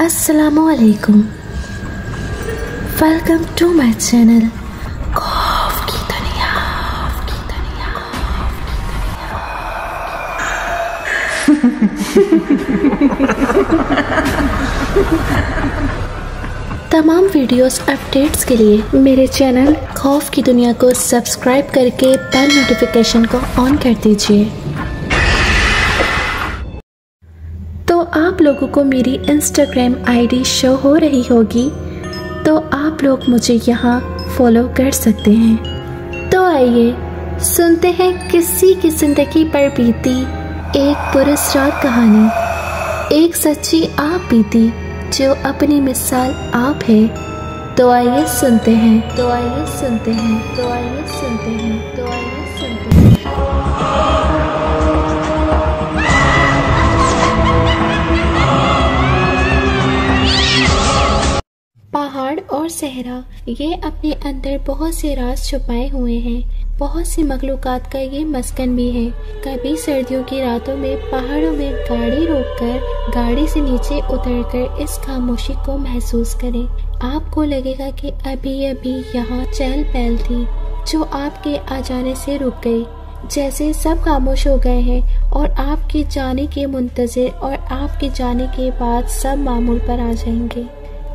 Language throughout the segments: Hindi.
अस्सलामुअलैकुम। वेलकम टू माय चैनल खौफ की दुनिया। तमाम वीडियोस अपडेट्स के लिए मेरे चैनल खौफ की दुनिया को सब्सक्राइब करके बेल नोटिफिकेशन को ऑन कर दीजिए। तो आप लोगों को मेरी इंस्टाग्राम आईडी शो हो रही होगी, तो आप लोग मुझे यहाँ फॉलो कर सकते हैं। तो आइए सुनते हैं किसी की जिंदगी पर बीती एक पुरस्कार कहानी, एक सच्ची आप बीती जो अपनी मिसाल आप है। तो आइए सुनते हैं, तो आइए सुनते हैं, तो आइए सुनते हैं, तो आइए सुनते हैं। पहाड़ और सहरा ये अपने अंदर बहुत से राज छुपाए हुए हैं। बहुत सी मखलूकात का ये मस्कन भी है। कभी सर्दियों की रातों में पहाड़ों में गाड़ी रोककर गाड़ी से नीचे उतरकर इस खामोशी को महसूस करें। आपको लगेगा कि अभी अभी यहाँ चहल पहल थी जो आपके आ जाने से रुक गई, जैसे सब खामोश हो गए हैं और आपके जाने के मुंतज़िर, और आपके जाने के बाद सब मामूल पर आ जाएंगे।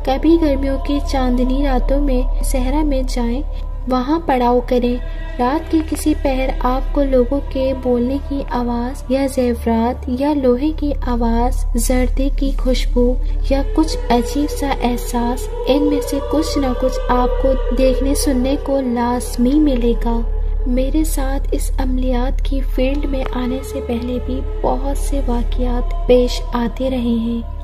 कभी गर्मियों की चांदनी रातों में सहरा में जाएं, वहाँ पड़ाव करें। रात के किसी पहर आपको लोगों के बोलने की आवाज या ज़ेवरात या लोहे की आवाज, जर्दे की खुशबू या कुछ अजीब सा एहसास, इनमें से कुछ न कुछ आपको देखने सुनने को लाजमी मिलेगा। मेरे साथ इस अमलियात की फील्ड में आने से पहले भी बहुत से वाक़यात पेश आते रहे हैं।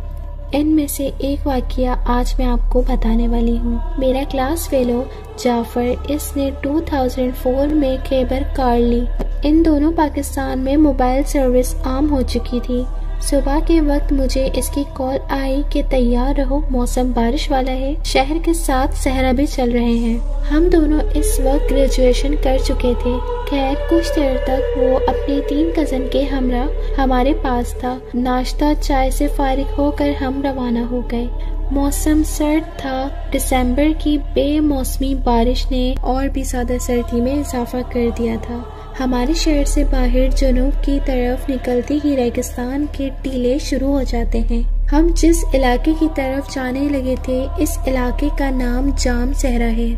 इनमें से एक वाक़या आज मैं आपको बताने वाली हूँ। मेरा क्लास फेलो जाफर, इसने 2004 में खैबर कार ली। इन दोनों पाकिस्तान में मोबाइल सर्विस आम हो चुकी थी। सुबह के वक्त मुझे इसकी कॉल आई कि तैयार रहो, मौसम बारिश वाला है, शहर के साथ सहरा भी चल रहे हैं। हम दोनों इस वक्त ग्रेजुएशन कर चुके थे। खैर कुछ देर तक वो अपने 3 कज़न के हमरा हमारे पास था। नाश्ता चाय से फारिग होकर हम रवाना हो गए। मौसम सर्द था। दिसंबर की बेमौसमी बारिश ने और भी ज्यादा सर्दी में इजाफा कर दिया था। हमारे शहर से बाहर जुनूब की तरफ निकलते ही रेगिस्तान के टीले शुरू हो जाते हैं। हम जिस इलाके की तरफ जाने लगे थे, इस इलाके का नाम जाम सहरा है।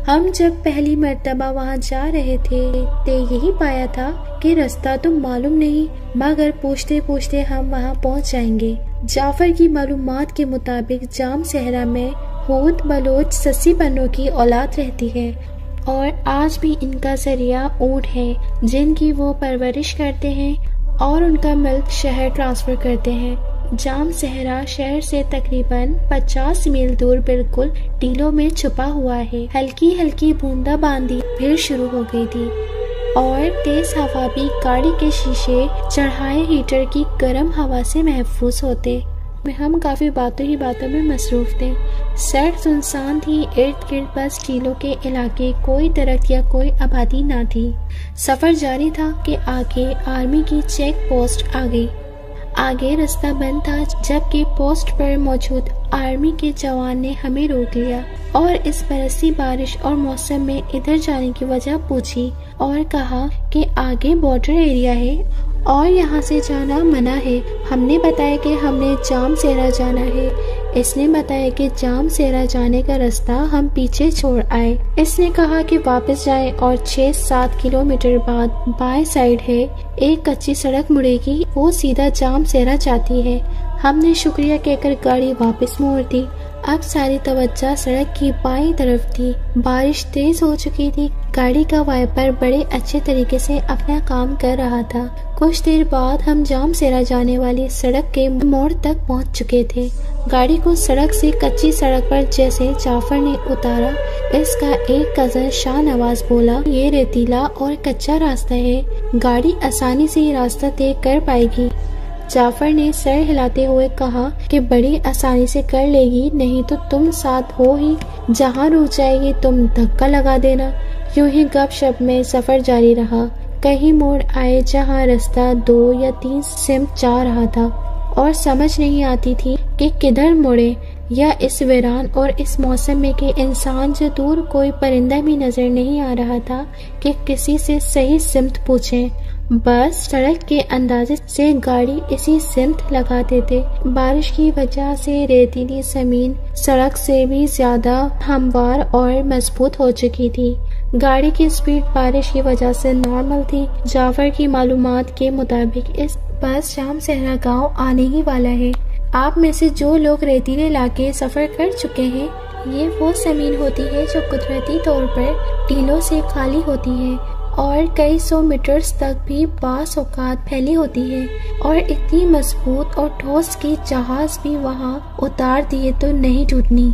हम जब पहली मर्तबा वहाँ जा रहे थे तो यही पाया था कि रास्ता तो मालूम नहीं, मगर पूछते पूछते हम वहाँ पहुँच जाएंगे। जाफर की मालूमात के मुताबिक जाम सहरा में हूद बलोच 80 पन्नों की औलाद रहती है और आज भी इनका जरिया ऊँट है, जिनकी वो परवरिश करते हैं और उनका मिल्क शहर ट्रांसफर करते हैं। जाम सहरा शहर से तकरीबन 50 मील दूर बिल्कुल टीलों में छुपा हुआ है। हल्की हल्की बूंदाबांदी फिर शुरू हो गई थी और तेज हवा भी गाड़ी के शीशे चढ़ाए हीटर की गर्म हवा से महफूज होते। हम काफी बातों ही बातों में मसरूफ थे। सड़क सुनसान थी, इर्द गिर्द बस टीलों के इलाके, कोई दरख्त या कोई आबादी ना थी। सफर जारी था कि आगे आर्मी की चेक पोस्ट आ गई। आगे रास्ता बंद था, जबकि पोस्ट पर मौजूद आर्मी के जवान ने हमें रोक लिया और इस बरसी बारिश और मौसम में इधर जाने की वजह पूछी और कहा कि आगे बॉर्डर एरिया है और यहाँ से जाना मना है। हमने बताया कि हमने जाम सहरा जाना है। इसने बताया कि जाम सहरा जाने का रास्ता हम पीछे छोड़ आए। इसने कहा कि वापस जाएं और 6-7 किलोमीटर बाद बाएं साइड है एक कच्ची सड़क मुड़ेगी, वो सीधा जाम सहरा जाती है। हमने शुक्रिया कहकर गाड़ी वापस मोड़ दी। अब सारी तवज्जो सड़क की बाईं तरफ थी। बारिश तेज हो चुकी थी। गाड़ी का वाइपर बड़े अच्छे तरीके से अपना काम कर रहा था। कुछ देर बाद हम जाम सहरा जाने वाली सड़क के मोड़ तक पहुंच चुके थे। गाड़ी को सड़क से कच्ची सड़क पर जैसे जाफर ने उतारा, इसका एक कज़न शाहनवाज बोला, ये रेतीला और कच्चा रास्ता है, गाड़ी आसानी से ये रास्ता तय कर पाएगी। जाफर ने सर हिलाते हुए कहा कि बड़ी आसानी से कर लेगी, नहीं तो तुम साथ हो ही, जहाँ रुक जाएगी तुम धक्का लगा देना। यूं ही गपशप में सफर जारी रहा। कहीं मोड़ आए जहाँ रास्ता 2 या 3 सिमत जा रहा था और समझ नहीं आती थी कि किधर मुड़े, या इस वीरान और इस मौसम में कि इंसान से दूर कोई परिंदा भी नजर नहीं आ रहा था कि किसी से सही सिमत पूछें। बस सड़क के अंदाजे से गाड़ी इसी सिमत लगाते थे। बारिश की वजह से रेतीली जमीन सड़क से भी ज्यादा हमवार और मजबूत हो चुकी थी। गाड़ी की स्पीड बारिश की वजह से नॉर्मल थी। जाफर की मालूमात के मुताबिक इस बस जाम सहरा गाँव आने ही वाला है। आप में से जो लोग रेतीले इलाके सफर कर चुके हैं, ये वो जमीन होती है जो कुदरती तौर पर टीलों से खाली होती है और कई 100 मीटर्स तक भी बास औकात फैली होती है और इतनी मजबूत और ठोस कि जहाज भी वहाँ उतार दिए तो नहीं टूटनी।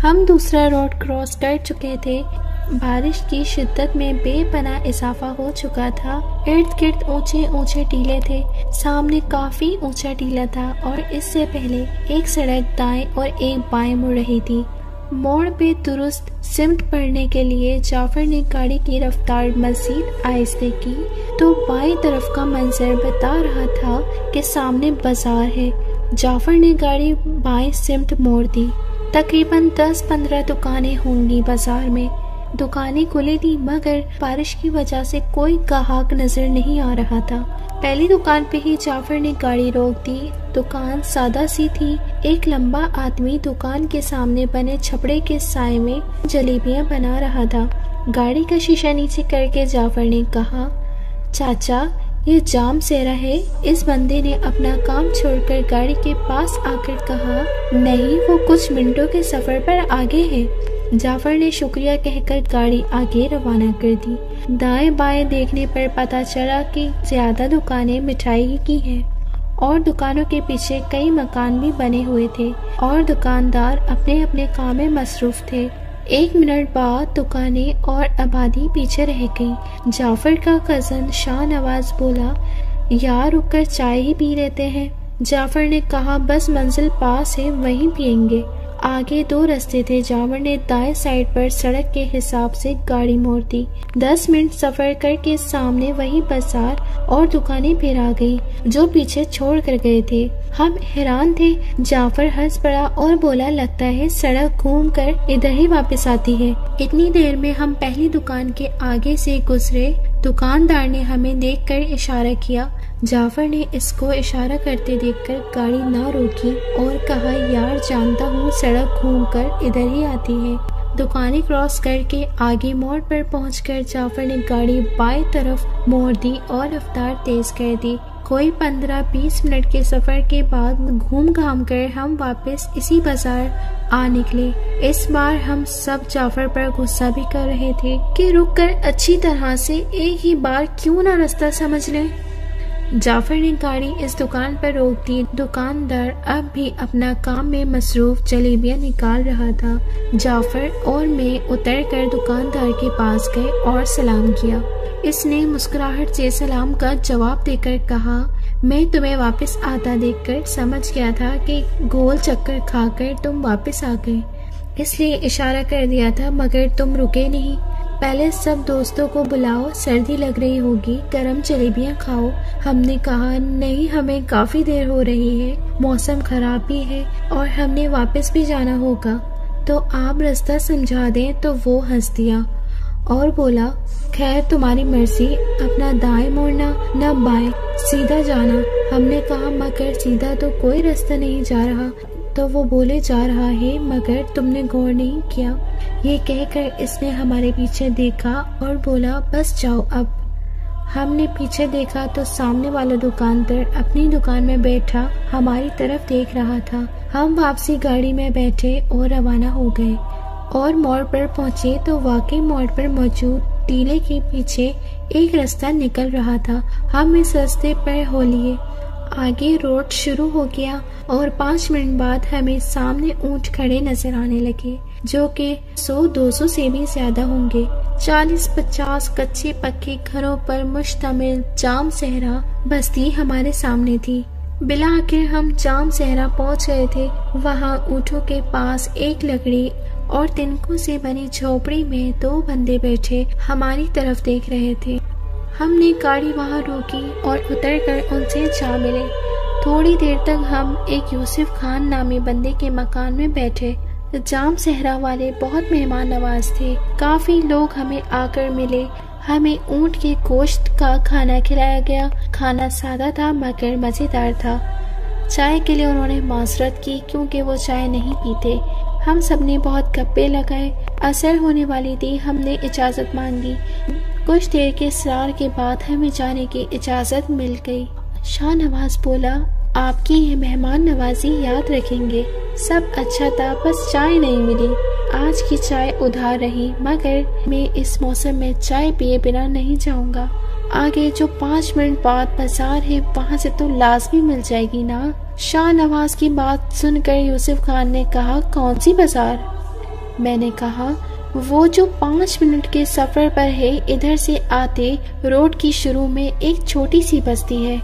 हम दूसरा रोड क्रॉस कर चुके थे। बारिश की शिद्दत में बेपनाह इजाफा हो चुका था। इर्द गिर्द ऊंचे ऊंचे टीले थे। सामने काफी ऊंचा टीला था और इससे पहले एक सड़क दाएं और एक बाएं मुड़ रही थी। मोड़ पे दुरुस्त सिमट पड़ने के लिए जाफर ने गाड़ी की रफ्तार मजीद आहिस्ते की तो बाएं तरफ का मंजर बता रहा था कि सामने बाजार है। जाफर ने गाड़ी बाएं सिमट मोड़ दी। तकरीबन 10-15 दुकानें होंगी बाजार में। दुकानें खुली थी मगर बारिश की वजह से कोई ग्राहक नजर नहीं आ रहा था। पहली दुकान पे ही जाफर ने गाड़ी रोक दी। दुकान सादा सी थी। एक लंबा आदमी दुकान के सामने बने छपड़े के साए में जलेबियां बना रहा था। गाड़ी का शीशा नीचे करके जाफर ने कहा, चाचा ये जाम सहरा है। इस बंदे ने अपना काम छोड़कर गाड़ी के पास आकर कहा, नहीं वो कुछ मिनटों के सफर पर आगे है। जाफर ने शुक्रिया कहकर गाड़ी आगे रवाना कर दी। दाएं बाएं देखने पर पता चला कि ज्यादा दुकानें मिठाई की हैं और दुकानों के पीछे कई मकान भी बने हुए थे और दुकानदार अपने अपने काम में मसरूफ थे। 1 मिनट बाद दुकानें और आबादी पीछे रह गई। जाफर का कजन शाहनवाज बोला, यार रुककर चाय ही पी लेते हैं। जाफर ने कहा, बस मंजिल पास है वहीं पियेंगे। आगे 2 रास्ते थे। जाफर ने दाएं साइड पर सड़क के हिसाब से गाड़ी मोड़ दी। 10 मिनट सफर करके सामने वही बाजार और दुकानें फिर आ गई जो पीछे छोड़ कर गए थे। हम हैरान थे। जाफर हंस पड़ा और बोला, लगता है सड़क घूम कर इधर ही वापस आती है। इतनी देर में हम पहली दुकान के आगे से गुजरे। दुकानदार ने हमें देखकर इशारा किया। जाफर ने इसको इशारा करते देखकर गाड़ी ना रोकी और कहा, यार जानता हूँ सड़क घूमकर इधर ही आती है। दुकानें क्रॉस करके आगे मोड़ पर पहुंचकर जाफर ने गाड़ी बाएं तरफ मोड़ दी और रफ्तार तेज कर दी। कोई 15-20 मिनट के सफर के बाद घूम घाम कर हम वापस इसी बाजार आ निकले। इस बार हम सब जाफर पर गुस्सा भी कर रहे थे कि रुककर अच्छी तरह से एक ही बार क्यों ना रास्ता समझ लें। जाफर ने गाड़ी इस दुकान पर रोक दी। दुकानदार अब भी अपना काम में मसरूफ जलेबियां निकाल रहा था। जाफर और मैं उतरकर दुकानदार के पास गए और सलाम किया। इसने मुस्कुराहट से सलाम का जवाब देकर कहा, मैं तुम्हें वापस आता देखकर समझ गया था कि गोल चक्कर खाकर तुम वापस आ गए, इसलिए इशारा कर दिया था मगर तुम रुके नहीं। पहले सब दोस्तों को बुलाओ, सर्दी लग रही होगी, गरम जलेबियां खाओ। हमने कहा, नहीं हमें काफी देर हो रही है, मौसम खराब भी है और हमने वापस भी जाना होगा, तो आप रास्ता समझा दें। तो वो हंस दिया और बोला, खैर तुम्हारी मर्जी, अपना दाएं मोड़ना न बाएं, सीधा जाना। हमने कहा, मगर सीधा तो कोई रास्ता नहीं जा रहा। तो वो बोले, जा रहा है मगर तुमने गौर नहीं किया। ये कहकर इसने हमारे पीछे देखा और बोला, बस जाओ अब। हमने पीछे देखा तो सामने वाला दुकानदार अपनी दुकान में बैठा हमारी तरफ देख रहा था। हम वापसी गाड़ी में बैठे और रवाना हो गए और मोड़ पर पहुंचे तो वाकई मोड़ पर मौजूद टीले के पीछे एक रास्ता निकल रहा था। हम इस रास्ते पर हो लिए। आगे रोड शुरू हो गया और 5 मिनट बाद हमें सामने ऊंट खड़े नजर आने लगे जो कि 100-200 से भी ज्यादा होंगे। 40-50 कच्चे पक्के घरों पर मुश्तमिल जाम सहरा बस्ती हमारे सामने थी। बिला आखिर हम जाम सहरा पहुंच गए थे। वहां ऊंटों के पास एक लकड़ी और तिनकों से बनी झोपड़ी में 2 बंदे बैठे हमारी तरफ देख रहे थे। हमने गाड़ी वहां रोकी और उतरकर उनसे जा मिले। थोड़ी देर तक हम एक यूसुफ खान नामी बंदे के मकान में बैठे। जाम सहरा वाले बहुत मेहमान नवाज थे। काफी लोग हमें आकर मिले। हमें ऊंट के गोश्त का खाना खिलाया गया। खाना सादा था मगर मजेदार था। चाय के लिए उन्होंने माजरत की क्योंकि वो चाय नहीं पीते। हम सबने बहुत गप्पे लगाए। असर होने वाली थी। हमने इजाजत मांगी। कुछ देर के इसरार के बाद हमें जाने की इजाजत मिल गई। शाहनवाज बोला, आपकी ये मेहमान नवाजी याद रखेंगे। सब अच्छा था, बस चाय नहीं मिली। आज की चाय उधार रही, मगर मैं इस मौसम में चाय पिए बिना नहीं जाऊंगा। आगे जो 5 मिनट बाद बाजार है वहाँ से तो लाजमी मिल जाएगी ना। शाहनवाज की बात सुनकर यूसुफ खान ने कहा, कौन सी बाजार? मैंने कहा, वो जो 5 मिनट के सफर पर है। इधर से आते रोड की शुरू में एक छोटी सी बस्ती है।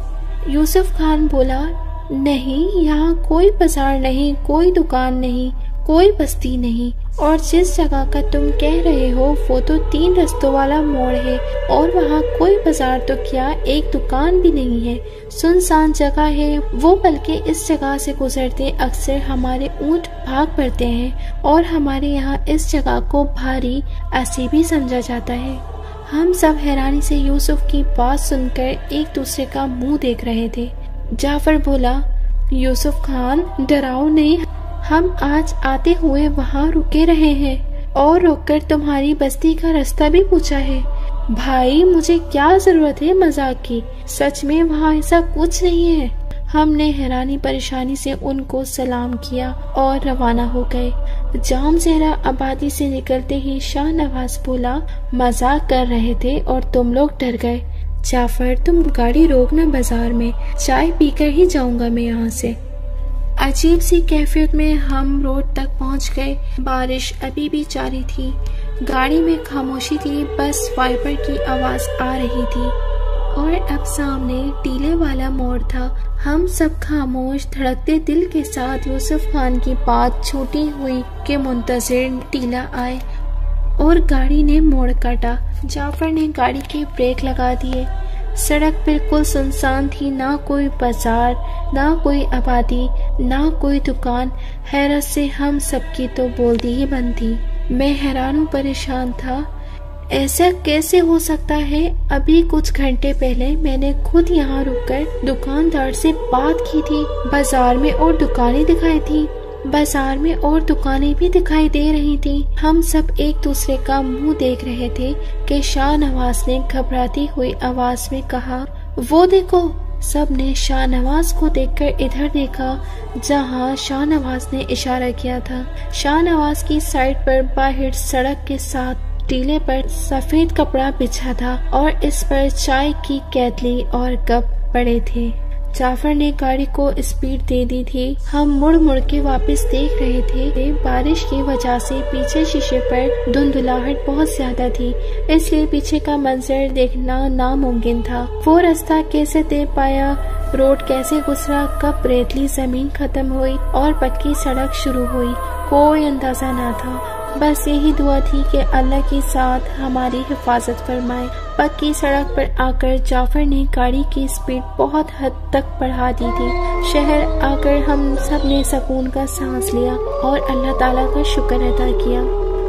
यूसुफ खान बोला, नहीं, यहाँ कोई बाजार नहीं, कोई दुकान नहीं, कोई बस्ती नहीं, और जिस जगह का तुम कह रहे हो वो तो 3 रस्तों वाला मोड़ है, और वहाँ कोई बाजार तो क्या, एक दुकान भी नहीं है। सुनसान जगह है वो, बल्कि इस जगह से गुजरते अक्सर हमारे ऊंट भाग पड़ते हैं, और हमारे यहाँ इस जगह को भारी ऐसे भी समझा जाता है। हम सब हैरानी से यूसुफ की बात सुनकर एक दूसरे का मुंह देख रहे थे। जाफर बोला, यूसुफ खान, डराओ नहीं, हम आज आते हुए वहाँ रुके रहे हैं और रुककर तुम्हारी बस्ती का रास्ता भी पूछा है। भाई, मुझे क्या जरूरत है मजाक की, सच में वहाँ ऐसा कुछ नहीं है। हमने हैरानी परेशानी से उनको सलाम किया और रवाना हो गए। जाम सहरा आबादी से निकलते ही शाहनवाज बोला, मजाक कर रहे थे और तुम लोग डर गए। जाफर, तुम गाड़ी रोकना, बाजार में चाय पीकर ही जाऊंगा मैं यहाँ से। अजीब सी कैफियत में हम रोड तक पहुँच गए। बारिश अभी भी जारी थी। गाड़ी में खामोशी थी, बस वाइपर की आवाज आ रही थी। और अब सामने टीले वाला मोड़ था। हम सब खामोश धड़कते दिल के साथ यूसुफ खान की बात छूटी हुई के मुंतजिर टीला आए और गाड़ी ने मोड़ काटा। जाफर ने गाड़ी के ब्रेक लगा दिए। सड़क बिल्कुल सुनसान थी, ना कोई बाजार, ना कोई आबादी, ना कोई दुकान। हैरत से हम सबकी तो बोलती ही बंद थी। मैं हैरान हूँ, परेशान था। ऐसा कैसे हो सकता है? अभी कुछ घंटे पहले मैंने खुद यहाँ रुककर दुकानदार से बात की थी। बाजार में और दुकानें दिखाई थी, बाजार में और दुकानें भी दिखाई दे रही थी। हम सब एक दूसरे का मुंह देख रहे थे कि शाहनवाज ने घबराती हुई आवाज में कहा, वो देखो। सब ने शाहनवाज को देखकर इधर देखा जहां शाहनवाज ने इशारा किया था। शाहनवाज की साइड पर बाहर सड़क के साथ टीले पर सफेद कपड़ा बिछा था और इस पर चाय की केतली और कप पड़े थे। जाफर ने गाड़ी को स्पीड दे दी थी। हम मुड़ मुड़ के वापस देख रहे थे। बारिश की वजह से पीछे शीशे पर धुंधलाहट बहुत ज्यादा थी, इसलिए पीछे का मंजर देखना नामुमकिन था। वो रास्ता कैसे तय पाया, रोड कैसे गुजरा, कब रेतली जमीन खत्म हुई और पक्की सड़क शुरू हुई, कोई अंदाजा न था। बस यही दुआ थी कि अल्लाह के साथ हमारी हिफाजत फरमाए। पक्की सड़क पर आकर जाफर ने गाड़ी की स्पीड बहुत हद तक बढ़ा दी थी। शहर आकर हम सब ने सुकून का सांस लिया और अल्लाह ताला का शुक्र अदा किया।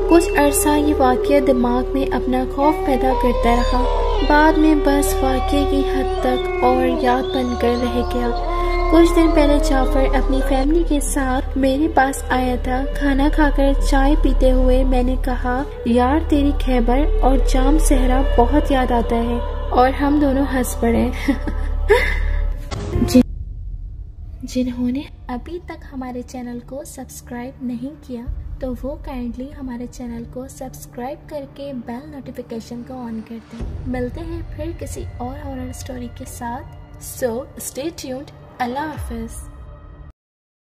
कुछ अरसा ये वाक़या दिमाग में अपना खौफ पैदा करता रहा। बाद में बस वाक़ये की हद तक और याद बनकर रह गया। कुछ दिन पहले जाफर अपनी फैमिली के साथ मेरे पास आया था। खाना खाकर चाय पीते हुए मैंने कहा, यार तेरी खैबर और जाम सहरा बहुत याद आता है, और हम दोनों हंस पड़े। जिन्होंने अभी तक हमारे चैनल को सब्सक्राइब नहीं किया तो वो काइंडली हमारे चैनल को सब्सक्राइब करके बेल नोटिफिकेशन को ऑन कर दें। मिलते हैं फिर किसी और हॉरर स्टोरी के साथ। So stay tuned. Allah Hafiz.